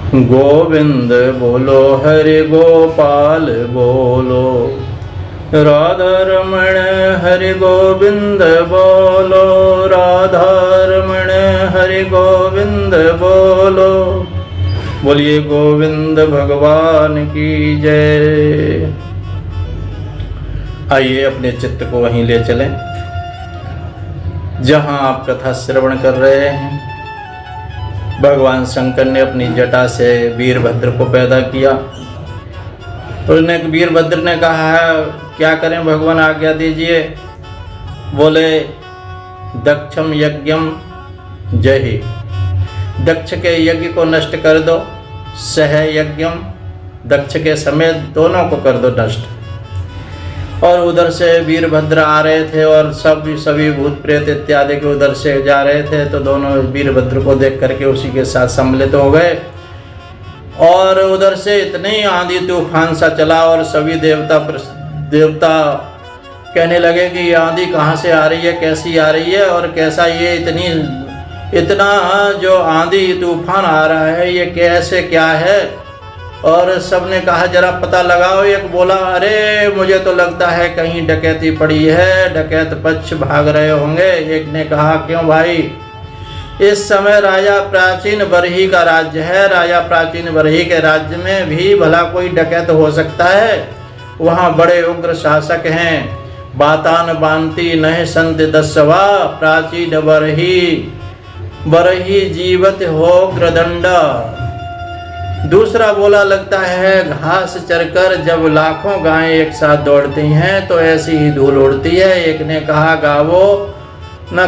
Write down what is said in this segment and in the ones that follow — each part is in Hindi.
गोविंद बोलो हरि गोपाल बोलो, राधा रमण हरि गोविंद बोलो, राधा रमण हरि गोविंद बोलो। बोलिए गोविंद भगवान की जय। आइए अपने चित्त को वहीं ले चलें जहां आप कथा श्रवण कर रहे हैं। भगवान शंकर ने अपनी जटा से वीरभद्र को पैदा किया। वीरभद्र ने कहा है क्या करें भगवान, आज्ञा दीजिए। बोले दक्षम यज्ञम जहि, दक्ष के यज्ञ को नष्ट कर दो, सह यज्ञम, दक्ष के समेत दोनों को कर दो नष्ट। और उधर से वीरभद्र आ रहे थे और सभी भूत प्रेत इत्यादि के उधर से जा रहे थे, तो दोनों वीरभद्र को देख करके उसी के साथ सम्मिलित हो गए। और उधर से इतनी आंधी तूफान सा चला और सभी देवता कहने लगे कि ये आंधी कहाँ से आ रही है, कैसी आ रही है और कैसा ये इतना जो आंधी तूफान आ रहा है ये कैसे क्या है। और सबने कहा जरा पता लगाओ। एक बोला अरे मुझे तो लगता है कहीं डकैती पड़ी है, डकैत पक्ष भाग रहे होंगे। एक ने कहा क्यों भाई, इस समय राजा प्राचीन बरही का राज्य है, राजा प्राचीन बरही के राज्य में भी भला कोई डकैत हो सकता है? वहाँ बड़े उग्र शासक हैं, बातान बांती नह संत दसवा, प्राचीन बरही जीवत हो ग्रदंडा। दूसरा बोला लगता है घास चरकर जब लाखों गायें एक साथ दौड़ती हैं तो ऐसी ही धूल उड़ती है। एक ने कहा गावो न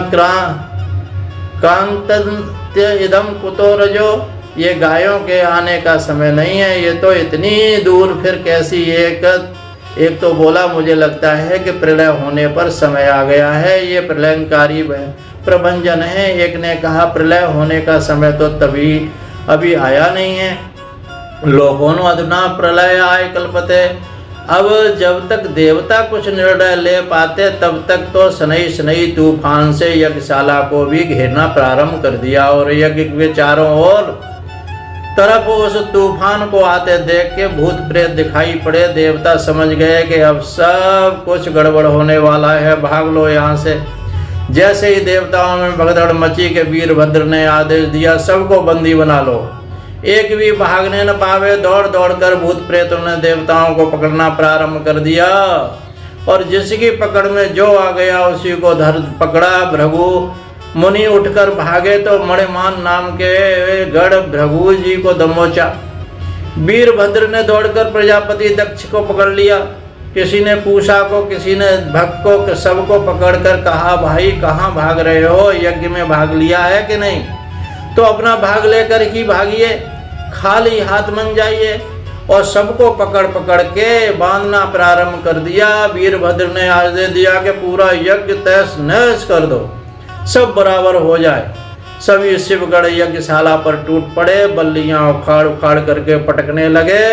कांत्य इदम कुतो रजो, ये गायों के आने का समय नहीं है, ये तो इतनी दूर फिर कैसी। एक तो बोला मुझे लगता है कि प्रलय होने पर समय आ गया है, ये प्रलयंकारी प्रभंजन है। एक ने कहा प्रलय होने का समय तो अभी आया नहीं है, लोगों अधुना प्रलय आय कल्पते। अब जब तक देवता कुछ निर्णय ले पाते तब तक तो शनई तूफान से यज्ञशाला को भी घेरना प्रारंभ कर दिया। और यज्ञ के चारों ओर तरफ उस तूफान को आते देख के भूत प्रेत दिखाई पड़े। देवता समझ गए कि अब सब कुछ गड़बड़ होने वाला है, भाग लो यहाँ से। जैसे ही देवताओं में भगदड़ मची के वीरभद्र ने आदेश दिया सबको बंदी बना लो। एक भी भागने न पावे, दौड़ दौड़ कर भूत प्रेतों ने देवताओं को पकड़ना प्रारंभ कर दिया। और जिसकी पकड़ में जो आ गया उसी को पकड़ा। भृगु मुनि उठकर भागे तो मणिमान नाम के गढ़ भृगु जी को दमोचा। वीरभद्र ने दौड़कर प्रजापति दक्ष को पकड़ लिया। किसी ने पूषा को, किसी ने भक्त को, सबको पकड़कर कहा भाई कहाँ भाग रहे हो, यज्ञ में भाग लिया है कि नहीं? तो अपना भाग लेकर ही भागिए, खाली हाथ मन जाइए। और सबको पकड़ पकड़ के बांधना प्रारंभ कर दिया। वीरभद्र ने आदेश दिया कि पूरा यज्ञ तहस नहस कर दो, सब बराबर हो जाए। सभी शिवगढ़ यज्ञशाला पर टूट पड़े, बल्लियां उखाड़ उखाड़ करके पटकने लगे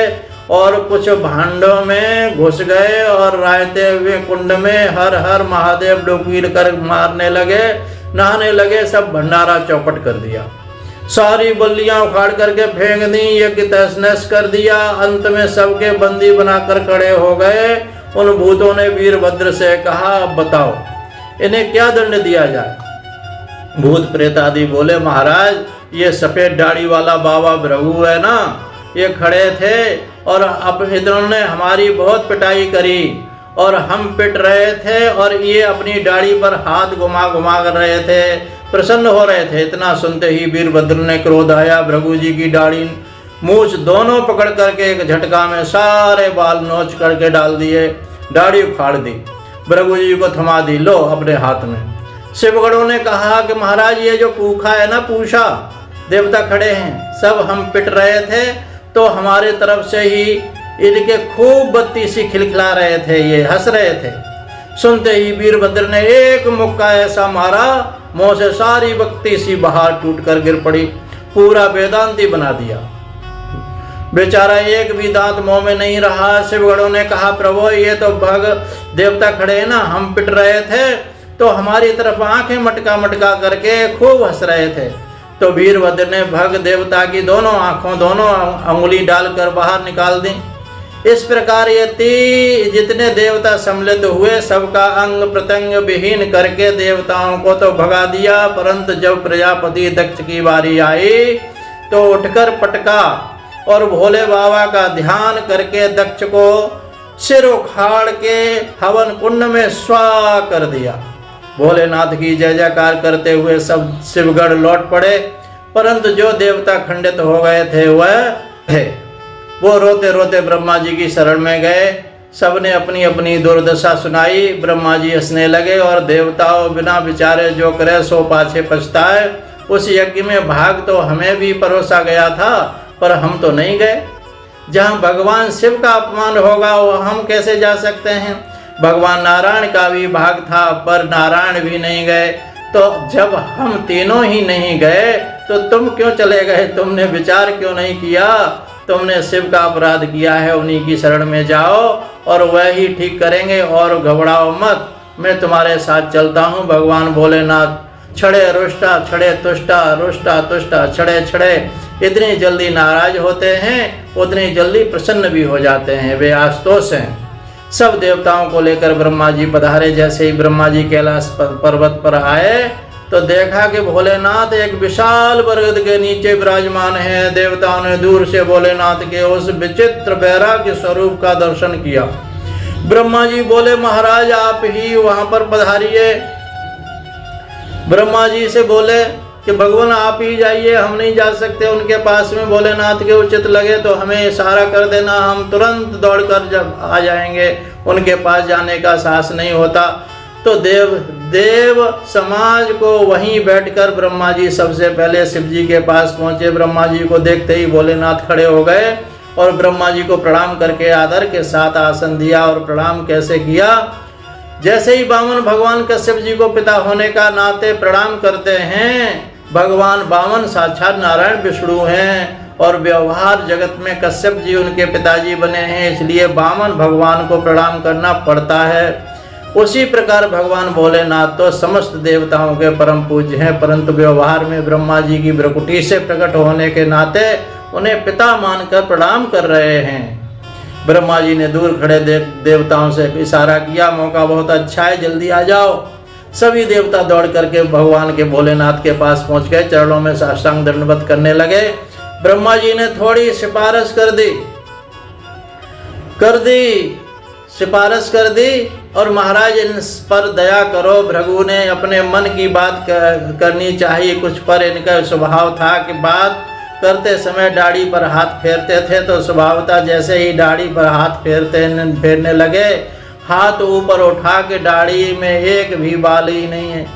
और कुछ भांडों में घुस गए और रायते हुए कुंड में हर हर महादेव डुबकी कर मारने लगे, नहाने लगे। सब भंडारा चौपट कर दिया, सारी बल्लियां उखाड़ करके फेंक दी, यज्ञ तहस नहस कर दिया। अंत में सबके बंदी बनाकर खड़े हो गए। उन भूतों ने वीरभद्र से कहा अब बताओ इन्हें क्या दंड दिया जाए? भूत प्रेत आदि बोले महाराज ये सफेद दाढ़ी वाला बाबा भृगु है ना, ये खड़े थे और अब इन्होंने हमारी बहुत पिटाई करी और हम पिट रहे थे और ये अपनी दाढ़ी पर हाथ घुमा घुमा कर रहे थे, प्रसन्न हो रहे थे। इतना सुनते ही वीरभद्र ने क्रोध आया, भृगु जी की दाढ़ी मूछ दोनों पकड़ करके एक झटका में सारे बाल नोच करके डाल दिए, दाढ़ी उखाड़ दी, भृगु जी को थमा दी, लो अपने हाथ में। शिवगढ़ों ने कहा कि महाराज ये जो पूखा है ना, पूषा देवता खड़े हैं, सब हम पिट रहे थे तो हमारे तरफ से ही इनके खूब बत्ती सी खिलखिला रहे थे, ये हंस रहे थे। सुनते ही वीरभद्र ने एक मुक्का ऐसा मारा, मुंह से सारी बत्ती सी बाहर टूट कर गिर पड़ी, पूरा वेदांती बना दिया। बेचारा एक भी दांत मुंह में नहीं रहा। शिवगढ़ों ने कहा प्रभु ये तो भग देवता खड़े हैं ना, हम पिट रहे थे तो हमारी तरफ आंखें मटका मटका करके खूब हंस रहे थे। तो वीरभद्र ने भग देवता की दोनों आंखों दोनों अंगुली डालकर बाहर निकाल दी। इस प्रकार ये जितने देवता सम्मिलित हुए सबका अंग प्रत्यंग विहीन करके देवताओं को तो भगा दिया, परंतु जब प्रजापति दक्ष की बारी आई तो उठकर पटका और भोले बाबा का ध्यान करके दक्ष को सिर उखाड़ के हवन कुंड में स्वा कर दिया। भोलेनाथ की जय जयकार करते हुए सब शिवगढ़ लौट पड़े, परंतु जो देवता खंडित हो गए थे वह थे वो रोते रोते ब्रह्मा जी की शरण में गए। सबने अपनी अपनी दुर्दशा सुनाई। ब्रह्मा जी हंसने लगे और देवताओं बिना विचारे जो करे सो पाछे पछताए। उस यज्ञ में भाग तो हमें भी परोसा गया था, पर हम तो नहीं गए। जहाँ भगवान शिव का अपमान होगा वह हम कैसे जा सकते हैं। भगवान नारायण का भी भाग था, पर नारायण भी नहीं गए। तो जब हम तीनों ही नहीं गए तो तुम क्यों चले गए? तुमने विचार क्यों नहीं किया? तुमने शिव का अपराध किया है, उन्हीं की शरण में जाओ और वह ही ठीक करेंगे, और घबराओ मत, मैं तुम्हारे साथ चलता हूँ। भगवान भोलेनाथ छड़े रुष्टा छड़े तुष्टा, रुष्टा तुष्टा छड़े छड़े इतनी जल्दी नाराज होते हैं उतनी जल्दी प्रसन्न भी हो जाते हैं। वे आशुतोष हैं। सब देवताओं को लेकर ब्रह्मा जी पधारे। जैसे ही ब्रह्मा जी कैलाश पर्वत पर आए तो देखा कि भोलेनाथ एक विशाल बरगद के नीचे विराजमान हैं। देवताओं ने दूर से भोलेनाथ के उस विचित्र वैराग्य स्वरूप का दर्शन किया। ब्रह्मा जी बोले, महाराज आप ही वहां पर पधारिए। ब्रह्मा जी से बोले कि भगवान आप ही जाइए, हम नहीं जा सकते उनके पास में। भोलेनाथ के उचित लगे तो हमें इशारा कर देना, हम तुरंत दौड़कर जब आ जाएंगे। उनके पास जाने का साहस नहीं होता। तो देव समाज को वहीं बैठकर ब्रह्मा जी सबसे पहले शिव जी के पास पहुंचे। ब्रह्मा जी को देखते ही भोलेनाथ खड़े हो गए और ब्रह्मा जी को प्रणाम करके आदर के साथ आसन दिया। और प्रणाम कैसे किया? जैसे ही वामन भगवान कश्यप जी को पिता होने का नाते प्रणाम करते हैं, भगवान वामन साक्षात नारायण विष्णु हैं और व्यवहार जगत में कश्यप जी उनके पिताजी बने हैं, इसलिए वामन भगवान को प्रणाम करना पड़ता है। उसी प्रकार भगवान भोलेनाथ तो समस्त देवताओं के परम पूज्य हैं, परंतु व्यवहार में ब्रह्मा जी की भ्रकुटी से प्रकट होने के नाते उन्हें पिता मानकर प्रणाम कर रहे हैं। ब्रह्मा जी ने दूर खड़े देवताओं से इशारा किया, मौका बहुत अच्छा है, जल्दी आ जाओ। सभी देवता दौड़ करके भगवान के भोलेनाथ के पास पहुंच गए, चरणों में साष्टांग दंडवत करने लगे। ब्रह्मा जी ने थोड़ी सिफारिश कर दी और महाराज इन पर दया करो। भृगु ने अपने मन की बात करनी चाहिए कुछ, पर इनका स्वभाव था कि बात करते समय दाढ़ी पर हाथ फेरते थे। तो स्वभावतः जैसे ही दाढ़ी पर हाथ फेरने लगे, हाथ ऊपर उठा के दाढ़ी में एक भी बाल ही नहीं है।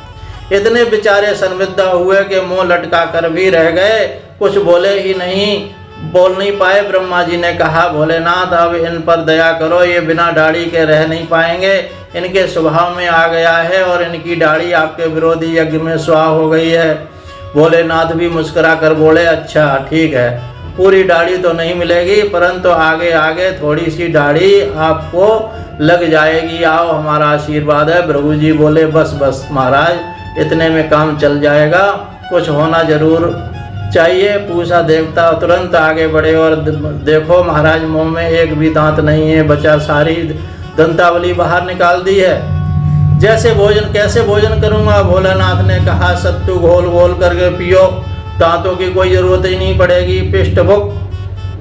इतने बेचारे संविदा हुए कि मुंह लटका कर भी रह गए, कुछ बोल नहीं पाए। ब्रह्मा जी ने कहा, भोलेनाथ अब इन पर दया करो, ये बिना दाढ़ी के रह नहीं पाएंगे। इनके स्वभाव में आ गया है और इनकी दाढ़ी आपके विरोधी यज्ञ में स्वाह हो गई है। भोलेनाथ भी मुस्कुरा कर बोले, अच्छा ठीक है, पूरी दाढ़ी तो नहीं मिलेगी, परंतु आगे आगे थोड़ी सी दाढ़ी आपको लग जाएगी, आओ हमारा आशीर्वाद है। भृगु जी बोले, बस महाराज, इतने में काम चल जाएगा, कुछ होना जरूर चाहिए। पूछा देवता तुरंत आगे बढ़े और देखो महाराज, मुंह में एक भी दांत नहीं है बचा, सारी दंतावली बाहर निकाल दी है। कैसे भोजन करूंगा? भोलेनाथ ने कहा, सत्तू घोल करके पियो, दांतों की कोई जरूरत ही नहीं पड़ेगी, पिष्टभुक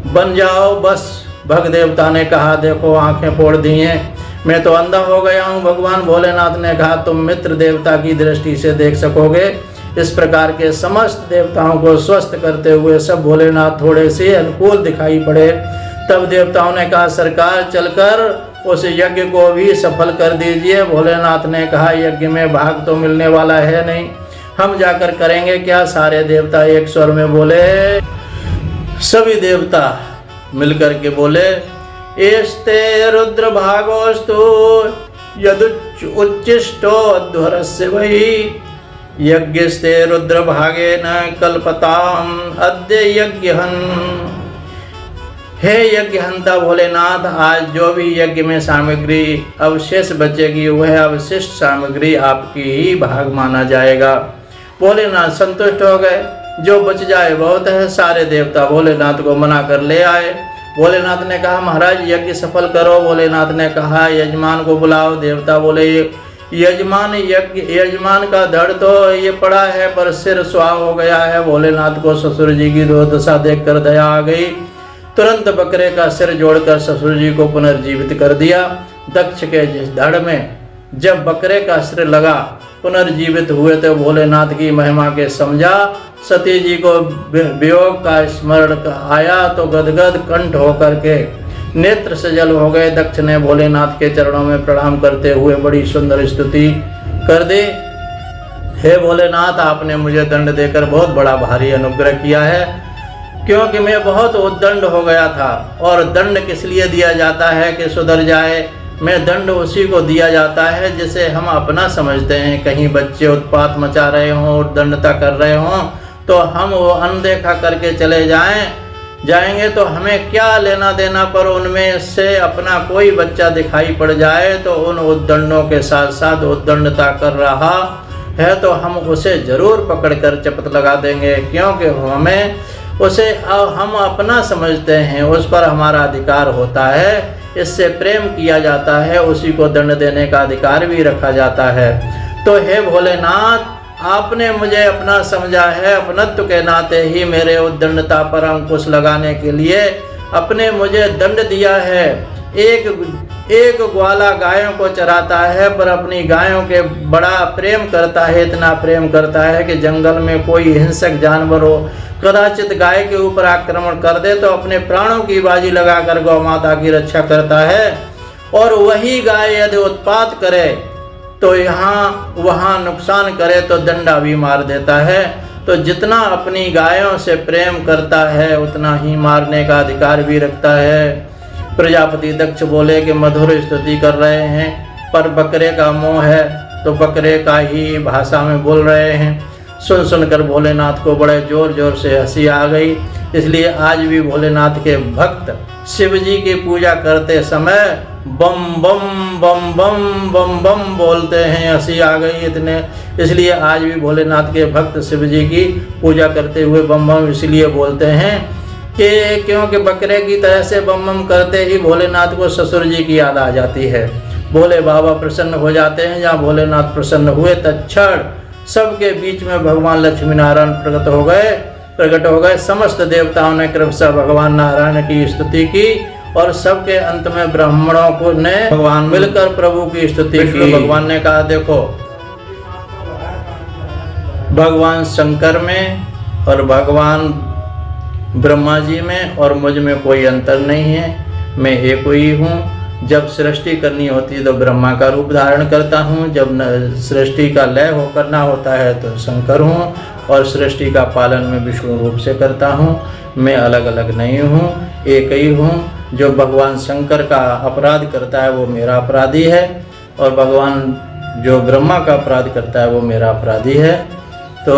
बन जाओ बस। भग देवता ने कहा, देखो आंखें फोड़ दी हैं, मैं तो अंधा हो गया हूँ। भगवान भोलेनाथ ने कहा, तुम मित्र देवता की दृष्टि से देख सकोगे। इस प्रकार के समस्त देवताओं को स्वस्थ करते हुए सब भोलेनाथ थोड़े से अनुकूल दिखाई पड़े। तब देवताओं ने कहा, सरकार चलकर उस यज्ञ को भी सफल कर दीजिए। भोलेनाथ ने कहा, यज्ञ में भाग तो मिलने वाला है नहीं, हम जाकर करेंगे क्या? सारे देवता एक स्वर में बोले। सभी देवता मिलकर के बोले, एस्ते रुद्र भागोस्तु यदुच्च उच्चिष्टो अध्वरस्य वही यज्ञस्ते रुद्र भागे न कल्पताम अद्य यज्ञहन। हे यज्ञहंता भोलेनाथ, आज जो भी यज्ञ में सामग्री अवशेष बचेगी वह अवशिष्ट सामग्री आपकी ही भाग माना जाएगा। भोलेनाथ संतुष्ट हो गए। जो बच जाए बहुत है। सारे देवता भोलेनाथ को मना कर ले आए। भोलेनाथ ने कहा महाराज यज्ञ सफल करो। भोलेनाथ ने कहा यजमान को बुलाओ। देवता बोले यजमान का धड़ तो ये पड़ा है पर सिर स्वाह हो गया है। भोलेनाथ को ससुर जी की दुर्दशा देखकर दया आ गई। तुरंत बकरे का सिर जोड़कर ससुर जी को पुनर्जीवित कर दिया। दक्ष के जिस धड़ में जब बकरे का सिर लगा पुनर्जीवित हुए तो भोलेनाथ की महिमा के समझा। सती जी को वियोग का स्मरण आया तो गदगद कंठ होकर के नेत्र से जल हो गए। दक्ष ने भोलेनाथ के चरणों में प्रणाम करते हुए बड़ी सुंदर स्तुति कर दी। हे भोलेनाथ, आपने मुझे दंड देकर बहुत बड़ा भारी अनुग्रह किया है, क्योंकि मैं बहुत उद्दंड हो गया था। और दंड किस लिए दिया जाता है कि सुधर जाए। मैं दंड उसी को दिया जाता है जिसे हम अपना समझते हैं। कहीं बच्चे उत्पात मचा रहे हों और दंडता कर रहे हों तो हम वो अनदेखा करके चले जाएंगे तो हमें क्या लेना देना, पर उनमें से अपना कोई बच्चा दिखाई पड़ जाए तो उन उद्दंडों के साथ साथ उद्दंडता कर रहा है तो हम उसे जरूर पकड़कर चपत लगा देंगे, क्योंकि हमें उसे हम अपना समझते हैं, उस पर हमारा अधिकार होता है, इससे प्रेम किया जाता है, उसी को दंड देने का अधिकार भी रखा जाता है। तो हे भोलेनाथ, आपने मुझे अपना समझा है, अपनत्व के नाते ही मेरे उद्दंडता पर अंकुश लगाने के लिए अपने मुझे दंड दिया है। एक ग्वाला गायों को चराता है पर अपनी गायों के बड़ा प्रेम करता है, इतना प्रेम करता है कि जंगल में कोई हिंसक जानवर हो कदाचित गाय के ऊपर आक्रमण कर दे तो अपने प्राणों की बाजी लगाकर गौ माता की रक्षा करता है। और वही गाय यदि उत्पात करे तो यहाँ वहाँ नुकसान करे तो डंडा भी मार देता है। तो जितना अपनी गायों से प्रेम करता है उतना ही मारने का अधिकार भी रखता है। प्रजापति दक्ष बोले कि मधुर स्तुति कर रहे हैं पर बकरे का मोह है तो बकरे का ही भाषा में बोल रहे हैं। सुनकर भोलेनाथ को बड़े जोर जोर से हंसी आ गई। इसलिए आज भी भोलेनाथ के भक्त शिव जी की पूजा करते समय बम बम बम बम बम बम बोलते हैं। हंसी आ गई इतने, इसलिए आज भी भोलेनाथ के भक्त शिव जी की पूजा करते हुए बम बम इसलिए बोलते हैं कि क्योंकि बकरे की तरह से बम बम करते ही भोलेनाथ को ससुर जी की याद आ जाती है। भोले बाबा प्रसन्न हो जाते हैं। जहाँ भोलेनाथ प्रसन्न हुए तत्क्षण सबके बीच में भगवान लक्ष्मी नारायण प्रकट हो गए। समस्त देवताओं ने क्रमशः भगवान नारायण की स्तुति की और सबके अंत में ब्राह्मणों को ने भगवान मिलकर प्रभु की स्तुति की। भगवान ने कहा देखो, भगवान शंकर में और भगवान ब्रह्मा जी में और मुझ में कोई अंतर नहीं है, मैं एक ही हूँ। जब सृष्टि करनी होती है तो ब्रह्मा का रूप धारण करता हूँ, जब सृष्टि का लय हो करना होता है तो शंकर हूँ, और सृष्टि का पालन मैं विष्णु रूप से करता हूँ। मैं अलग अलग नहीं हूँ, एक ही हूँ। जो भगवान शंकर का अपराध करता है वो मेरा अपराधी है, और भगवान जो ब्रह्मा का अपराध करता है वो मेरा अपराधी है। तो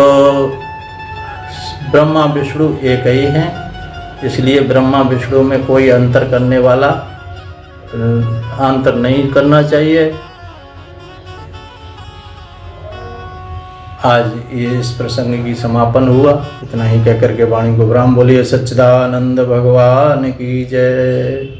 ब्रह्मा विष्णु एक ही हैं, इसलिए ब्रह्मा विष्णु में कोई अंतर करने वाला अंतर नहीं करना चाहिए। आज ये इस प्रसंग की समापन हुआ। इतना ही कहकर के वाणी को विराम बोलिए। सच्चिदानंद भगवान की जय।